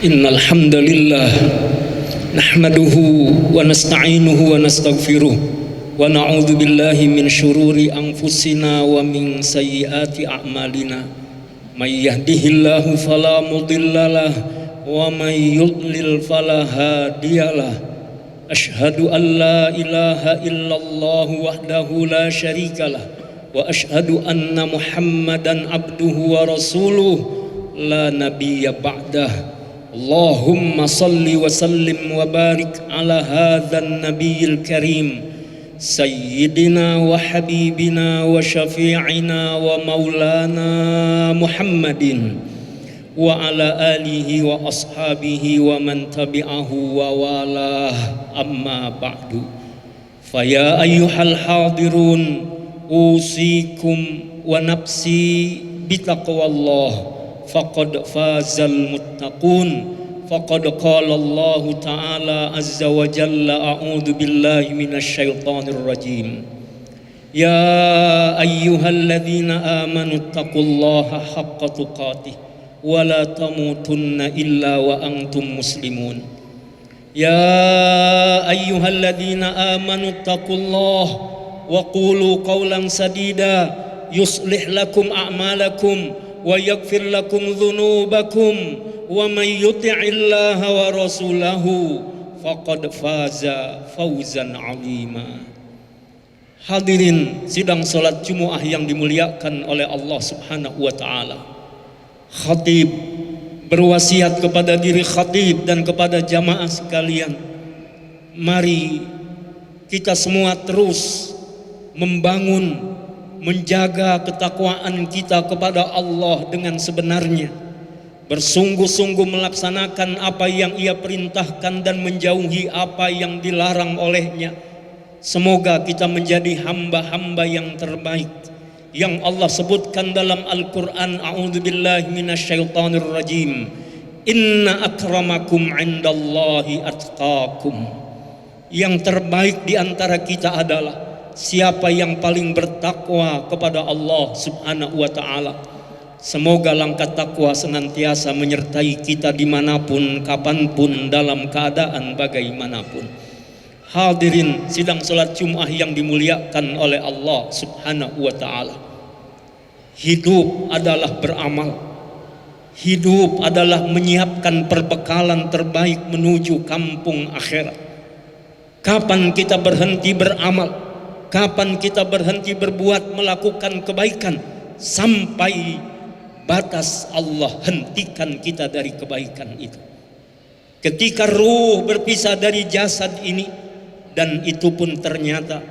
Innal hamdalillah nahmaduhu wa nasta'inuhu wa nastaghfiruh wa na'udzu billahi min syururi anfusina wa min sayyiati a'malina. May yahdihillahu fala mudhillalah wa may yudlil fala hadiyalah. Asyhadu an la ilaha illallah wahdahu la syarikalah wa asyhadu anna Muhammadan abduhu wa rasuluh la nabiyya ba'dah. Allahumma salli wa sallim wa barik ala hadzal nabiyil karim sayyidina wa habibina wa syafi'ina wa maulana Muhammadin wa ala alihi wa ashabihi wa man tabi'ahu wa walah, amma ba'du. Faya ayyuhal hadirun usikum wa nafsi bitaqwallah faqad fazal muttaqun. Faqad qala Allah ta'ala azza wa jalla a'udzu billahi minasy syaithanir rajim. Ya ayyuhalladzina amanu taqullaha haqqa tuqatih wa la tamutunna illa wa antum muslimun. Ya ayyuhalladzina amanu taqullaha wa qulu qawlan sadida yuslih lakum a'malakum wa yaghfir lakum dhunubakum wa may yuti'illaha wa rasulahu faqad faza fawzan 'azima. Hadirin sidang salat Jumat yang dimuliakan oleh Allah Subhanahu wa taala. Khatib berwasiat kepada diri khatib dan kepada jamaah sekalian, mari kita semua terus membangun, menjaga ketakwaan kita kepada Allah dengan sebenarnya, bersungguh-sungguh melaksanakan apa yang Ia perintahkan dan menjauhi apa yang dilarang olehnya. Semoga kita menjadi hamba-hamba yang terbaik yang Allah sebutkan dalam Al-Quran. A'udzubillahi minasyaitonir rajim. Inna akramakum 'indallahi atqakum. Yang terbaik di antara kita adalah siapa yang paling bertakwa kepada Allah Subhanahu wa ta'ala. Semoga langkah takwa senantiasa menyertai kita dimanapun, kapanpun, dalam keadaan bagaimanapun. Hadirin sidang salat Jumat yang dimuliakan oleh Allah Subhanahu wa ta'ala. Hidup adalah beramal. Hidup adalah menyiapkan perbekalan terbaik menuju kampung akhirat. Kapan kita berhenti beramal? Kapan kita berhenti berbuat, melakukan kebaikan? Sampai batas Allah hentikan kita dari kebaikan itu. Ketika ruh berpisah dari jasad ini, dan itu pun ternyata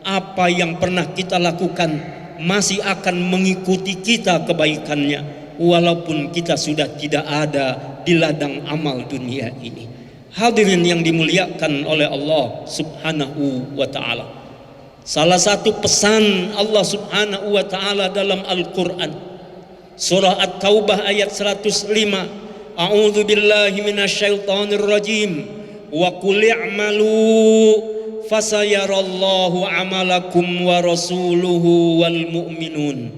apa yang pernah kita lakukan masih akan mengikuti kita kebaikannya, walaupun kita sudah tidak ada di ladang amal dunia ini. Hadirin yang dimuliakan oleh Allah Subhanahu wa ta'ala. Salah satu pesan Allah Subhanahu wa ta'ala dalam Al-Quran, surah At-Taubah ayat 105, A'udzu billahi minasyaitonir rajim. Wa qul i'malu fasayarallahu 'amalakum wa rasuluhu wal mu'minun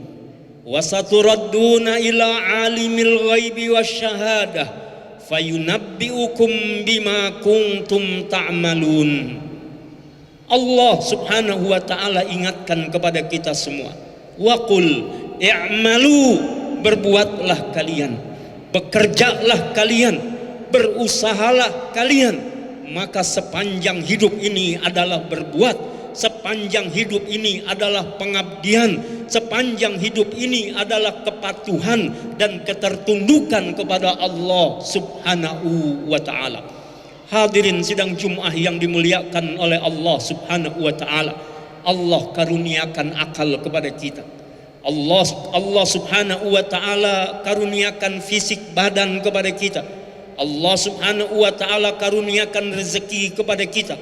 wa saturadduna ila 'alimil ghaibi wasyahadah fayunabbi'ukum bima kuntum ta'malun. Allah Subhanahu wa ta'ala ingatkan kepada kita semua, wa qul i'malu, berbuatlah kalian, bekerjalah kalian, berusahalah kalian. Maka sepanjang hidup ini adalah berbuat, sepanjang hidup ini adalah pengabdian, sepanjang hidup ini adalah kepatuhan dan ketertundukan kepada Allah Subhanahu wa ta'ala. Hadirin sidang Jumat yang dimuliakan oleh Allah Subhanahu wa ta'ala. Allah karuniakan akal kepada kita. Allah Subhanahu wa ta'ala karuniakan fisik badan kepada kita. Allah Subhanahu wa ta'ala karuniakan rezeki kepada kita.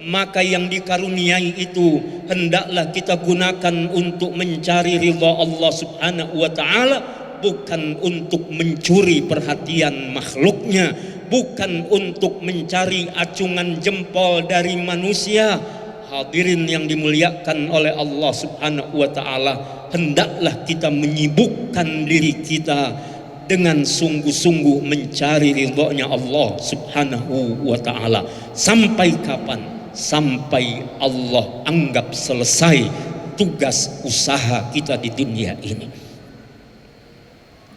Maka yang dikaruniai itu hendaklah kita gunakan untuk mencari ridha Allah Subhanahu wa ta'ala, bukan untuk mencuri perhatian makhluknya, bukan untuk mencari acungan jempol dari manusia. Hadirin yang dimuliakan oleh Allah Subhanahu wa ta'ala, hendaklah kita menyibukkan diri kita dengan sungguh-sungguh mencari ridhonya Allah Subhanahu wa ta'ala. Sampai kapan? Sampai Allah anggap selesai tugas usaha kita di dunia ini.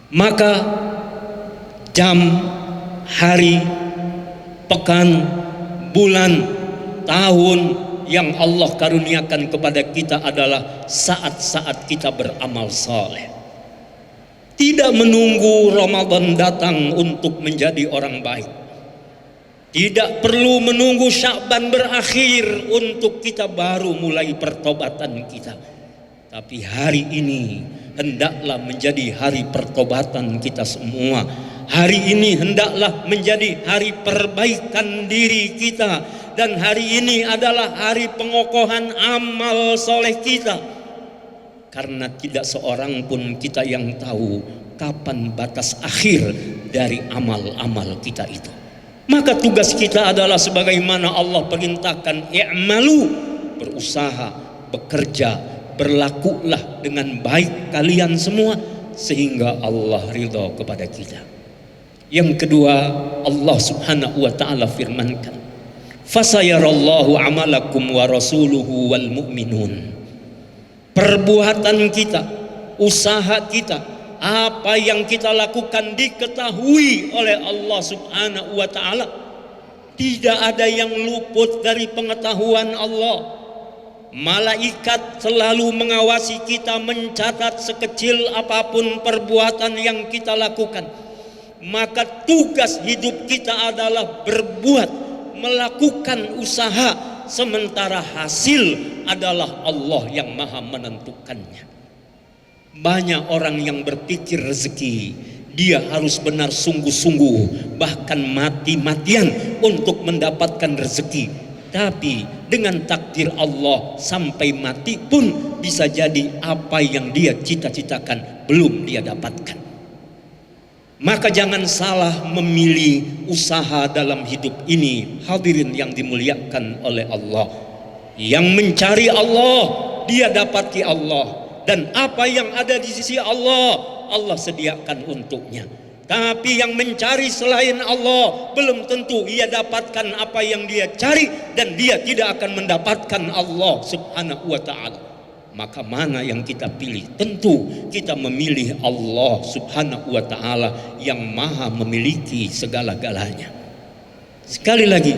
Maka jam, hari, pekan, bulan, tahun yang Allah karuniakan kepada kita adalah saat-saat kita beramal saleh. Tidak menunggu Ramadan datang untuk menjadi orang baik. Tidak perlu menunggu Sya'ban berakhir untuk kita baru mulai pertobatan kita. Tapi hari ini hendaklah menjadi hari pertobatan kita semua. Hari ini hendaklah menjadi hari perbaikan diri kita. Dan hari ini adalah hari pengokohan amal soleh kita. Karena tidak seorang pun kita yang tahu kapan batas akhir dari amal-amal kita itu. Maka tugas kita adalah sebagaimana Allah perintahkan, i'malu, berusaha, bekerja, berlakulah dengan baik kalian semua sehingga Allah ridha kepada kita. Yang kedua, Allah Subhanahu wa ta'ala firmankan, fasayarallahu amalakum wa rasuluhu wal mu'minun. Perbuatan kita, usaha kita, apa yang kita lakukan diketahui oleh Allah Subhanahu wa ta'ala. Tidak ada yang luput dari pengetahuan Allah. Malaikat selalu mengawasi kita, mencatat sekecil apapun perbuatan yang kita lakukan. Maka tugas hidup kita adalah berbuat, melakukan usaha, sementara hasil adalah Allah yang maha menentukannya. Banyak orang yang berpikir rezeki dia harus benar sungguh-sungguh, bahkan mati-matian untuk mendapatkan rezeki. Tapi dengan takdir Allah sampai mati pun bisa jadi apa yang dia cita-citakan belum dia dapatkan. Maka jangan salah memilih usaha dalam hidup ini, hadirin yang dimuliakan oleh Allah. Yang mencari Allah, dia dapati Allah. Dan apa yang ada di sisi Allah, Allah sediakan untuknya. Tapi yang mencari selain Allah, belum tentu ia dapatkan apa yang dia cari, dan dia tidak akan mendapatkan Allah Subhanahu wa ta'ala. Maka mana yang kita pilih? Tentu kita memilih Allah Subhanahu wa ta'ala yang maha memiliki segala-galanya. Sekali lagi,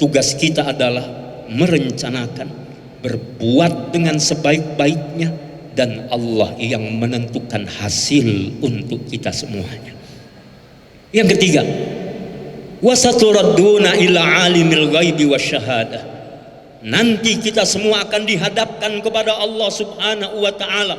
tugas kita adalah merencanakan, berbuat dengan sebaik-baiknya, dan Allah yang menentukan hasil untuk kita semuanya. Yang ketiga, wasaturadduna ila alimil ghaibi wasyahadah. Nanti kita semua akan dihadapkan kepada Allah Subhanahu wa ta'ala,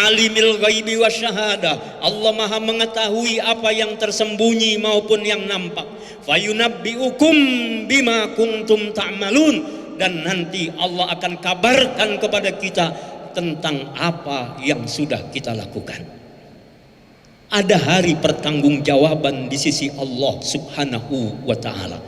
alimil ghaibi wasyahadah. Allah maha mengetahui apa yang tersembunyi maupun yang nampak. Fayunabbi'ukum bima kuntum ta'malun. Dan nanti Allah akan kabarkan kepada kita tentang apa yang sudah kita lakukan. Ada hari pertanggungjawaban di sisi Allah Subhanahu wa ta'ala.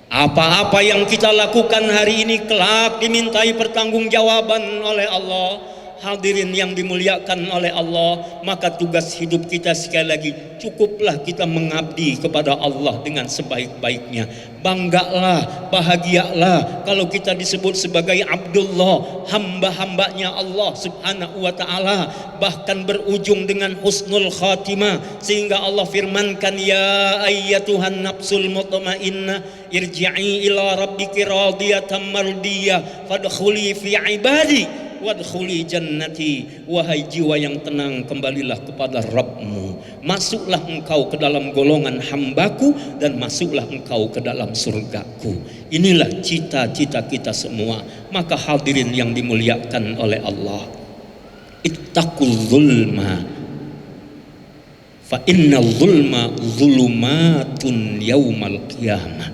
Apa-apa yang kita lakukan hari ini kelak dimintai pertanggungjawaban oleh Allah. Hadirin yang dimuliakan oleh Allah, maka tugas hidup kita sekali lagi, cukuplah kita mengabdi kepada Allah dengan sebaik-baiknya. Banggalah, bahagialah kalau kita disebut sebagai Abdullah, hamba-hambanya Allah Subhanahu wa ta'ala. Bahkan berujung dengan husnul khatimah, sehingga Allah firmankan, ya ayyatuhan nafsul mutmainnah irji'i ila rabbiki radiyatan mardiyah fadkhuli fi ibadi wadkhuli jannati. Wahai jiwa yang tenang, kembalilah kepada Rabbmu, masuklah engkau ke dalam golongan hambaku, dan masuklah engkau ke dalam surgaku. Inilah cita-cita kita semua. Maka hadirin yang dimuliakan oleh Allah, ittaqul zulma fa innal zulma zulumatun yaumal qiyamah.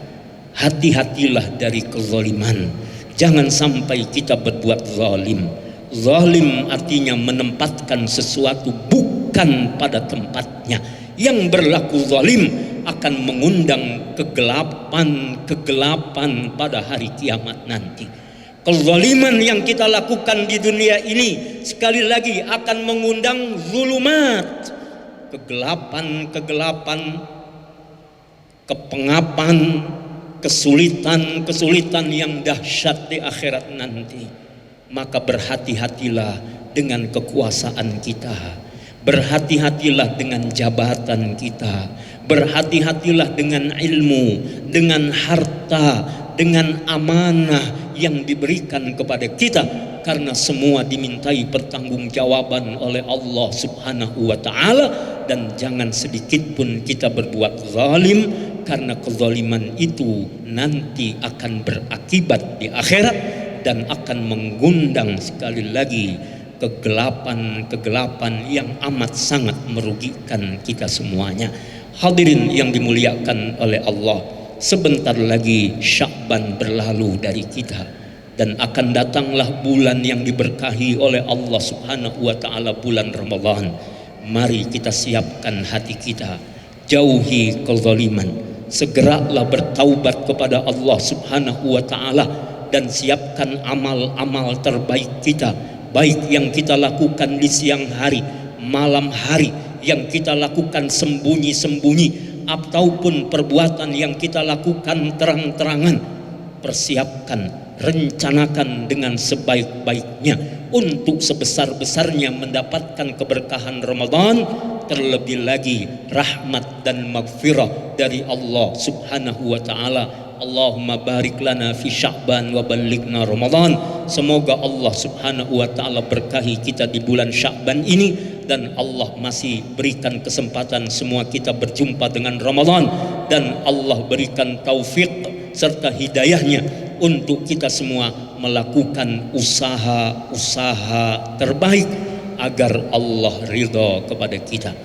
Hati-hatilah dari kezaliman. Jangan sampai kita berbuat zalim. Zalim artinya menempatkan sesuatu bukan pada tempatnya. Yang berlaku zalim akan mengundang kegelapan pada hari kiamat nanti. Kezaliman yang kita lakukan di dunia ini sekali lagi akan mengundang zulumat, kegelapan-kegelapan, kepengapan, kesulitan-kesulitan yang dahsyat di akhirat nanti, maka berhati-hatilah dengan kekuasaan kita, berhati-hatilah dengan jabatan kita, berhati-hatilah dengan ilmu, dengan harta, dengan amanah yang diberikan kepada kita, karena semua dimintai pertanggungjawaban oleh Allah Subhanahu wa taala. Dan jangan sedikit pun kita berbuat zalim, karena kezaliman itu nanti akan berakibat di akhirat dan akan mengundang sekali lagi kegelapan-kegelapan yang amat sangat merugikan kita semuanya. Hadirin yang dimuliakan oleh Allah, sebentar lagi Sya'ban berlalu dari kita, dan akan datanglah bulan yang diberkahi oleh Allah Subhanahu wa taala, bulan Ramadan. Mari kita siapkan hati kita, jauhi kezaliman, segeralah bertaubat kepada Allah Subhanahu wa taala, dan siapkan amal-amal terbaik kita, baik yang kita lakukan di siang hari, malam hari, yang kita lakukan sembunyi-sembunyi, ataupun perbuatan yang kita lakukan terang-terangan. Persiapkan, rencanakan dengan sebaik-baiknya untuk sebesar-besarnya mendapatkan keberkahan Ramadan, terlebih lagi rahmat dan maghfirah dari Allah Subhanahu wa taala. Allahumma barik lana fi Sya'ban wa ballighna Ramadan. Semoga Allah Subhanahu wa taala berkahi kita di bulan Sya'ban ini, dan Allah masih berikan kesempatan semua kita berjumpa dengan Ramadan, dan Allah berikan taufik serta hidayahnya untuk kita semua melakukan usaha-usaha terbaik agar Allah ridha kepada kita.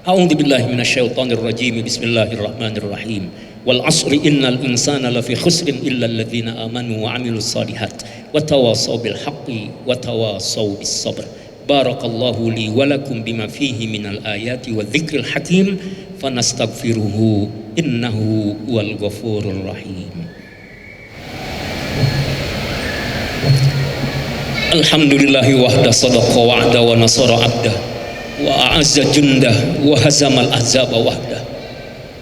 A'udzubillahi minasyaitonirrajim. Bismillahirrahmanirrahim. Wal 'asri innal insana lafi khusrin illa alladzina amanu wa 'amilus shalihat wa tawassaw bil haqqi wa tawassaw bis sabr. Barakallahu li wa lakum bima fihi minal ayati wa dzikril hakim, fanastaghfiruhu innahu huwal ghafurur rahim. Alhamdulillahi wahda sadaqa wa'da wa nasara 'abda wa a'azza jundah wa hazamal ahzaba wahda.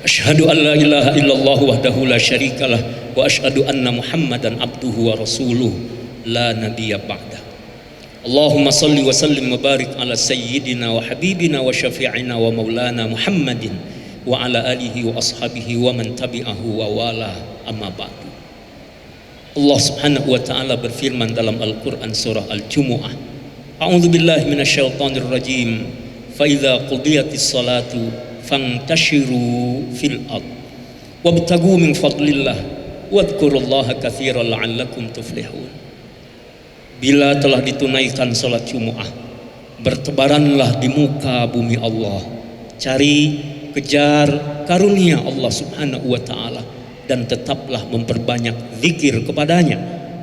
Asyhadu an la ilaha illallah wahdahu la syarikalah wa asyhadu anna Muhammadan abduhu wa rasuluh la nabiyya ba'da. Allahumma salli wa sallim wa barik ala sayyidina wa habibina wa syafi'ina wa maulana Muhammadin wa ala alihi wa ashabihi wa man tabi'ahu wa wala, amma ba'du. Allah Subhanahu wa taala berfirman dalam Al-Qur'an surah Al-Jumu'ah, A'udzu billahi minasyaitonir rajim. Fa idza qudiyatis salatu fantashiru fil ard wabtagu min fadlillah wadhkurullaha katsiran la'allakum tuflihun. Bila telah ditunaikan salat Jumu'ah, bertebaranlah di muka bumi Allah, cari, kejar karunia Allah Subhanahu wa taala, dan tetaplah memperbanyak zikir kepadanya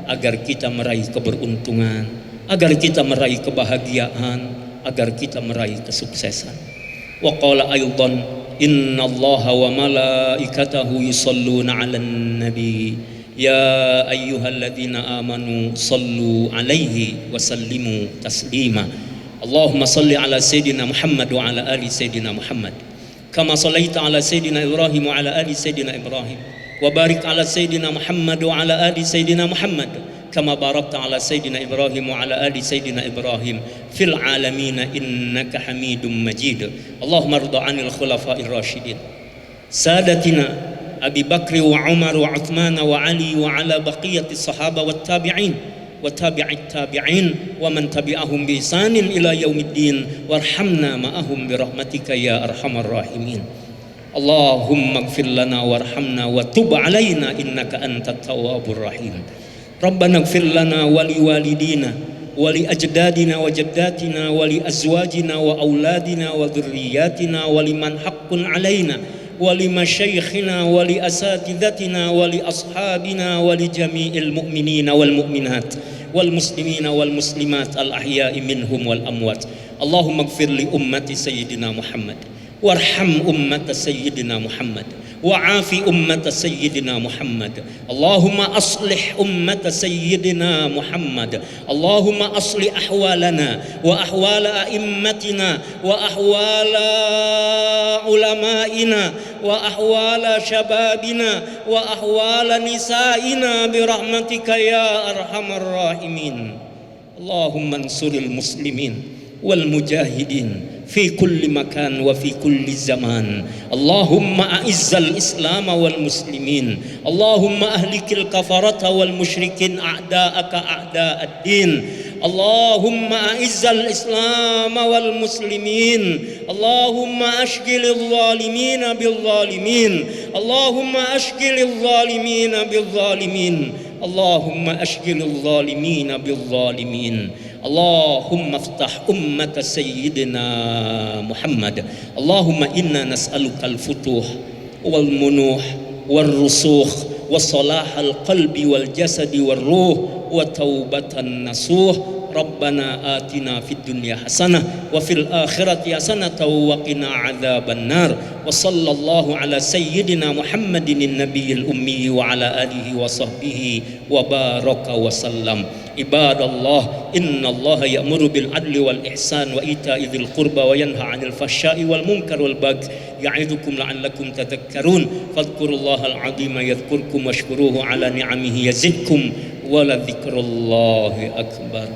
agar kita meraih keberuntungan, agar kita meraih kebahagiaan, agar kita meraih kesuksesan. Wa qala aydan innallaha wa malaikatahu yusalluna 'alan nabi ya ayyuhalladzina amanu sallu 'alaihi wa sallimu taslima. Allahumma salli 'ala sayyidina Muhammad wa 'ala ali sayyidina Muhammad kama shallaita 'ala sayyidina Ibrahim wa 'ala ali sayyidina Ibrahim wa barik 'ala sayyidina Muhammad wa 'ala ali sayyidina Muhammad kama barakta 'ala sayyidina Ibrahim wa 'ala ali sayyidina Ibrahim fil 'alamin innaka Hamidum Majid. Allahumma rida 'anil khulafa'ir rasyidin sadatina Abi Bakri wa Umar wa Uthman wa Ali wa 'ala baqiyati sahaba wat tabi'in wa tabi'it tabi'in wa man tabi'ahum bi ihsanin ila yaumiddin warhamna ma'ahum bi rahmatika ya arhamar rahimin. Allahumma ighfir lana warhamna wa tub 'alaina innaka antat tawwabur rahim. Rabbana ighfir lana wa liwalidina wa li ajdadina wa jaddatina wa li azwajina wa auladina wa dhurriyyatina wa liman haqqun 'alaina wa li masyaikhina wa li asatidatina wa li ashabina wa li jami'il mu'minina wal mu'minat wal muslimina wal muslimat al ahya'i minhum wal amwat. Allahumma ighfir li ummati sayyidina Muhammad warham ummata sayyidina Muhammad وعاف أمة سيدنا محمد. اللهم أصلح أمة سيدنا محمد. اللهم أصلح أحوالنا وأحوال أئمتنا وأحوال علمائنا وأحوال شبابنا وأحوال نسائنا برحمتك يا أرحم الراحمين. اللهم انصر المسلمين والمجاهدين في كل مكان وفي كل زمان. اللهم أعز الإسلام والمسلمين. اللهم أهلك الكفرة والمشركين أعداءك أعداء الدين. اللهم أعز الإسلام والمسلمين. اللهم أشغل الظالمين بالظالمين. اللهم أشغل الظالمين بالظالمين. اللهم أشغل الظالمين بالظالمين. اللهم افتح أمة سيدنا محمد. اللهم إنا نسألك الفتوح والمنوح والرسوخ وصلاح القلب والجسد والروح وتوبة النصوح. ربنا آتنا في الدنيا حسنة وفي الآخرة حسنة وقنا عذاب النار. وصلى الله على سيدنا محمد النبي الأمي وعلى آله وصحبه وبارك وسلم. عباد الله، إن الله يأمر بالعدل والإحسان وإيتاء ذي القربى وينهى عن الفحشاء والمنكر والبغي يعظكم لعلكم تذكرون. فاذكروا الله العظيم يذكركم واشكروه على نعمه يزدكم ولذكر الله أكبر.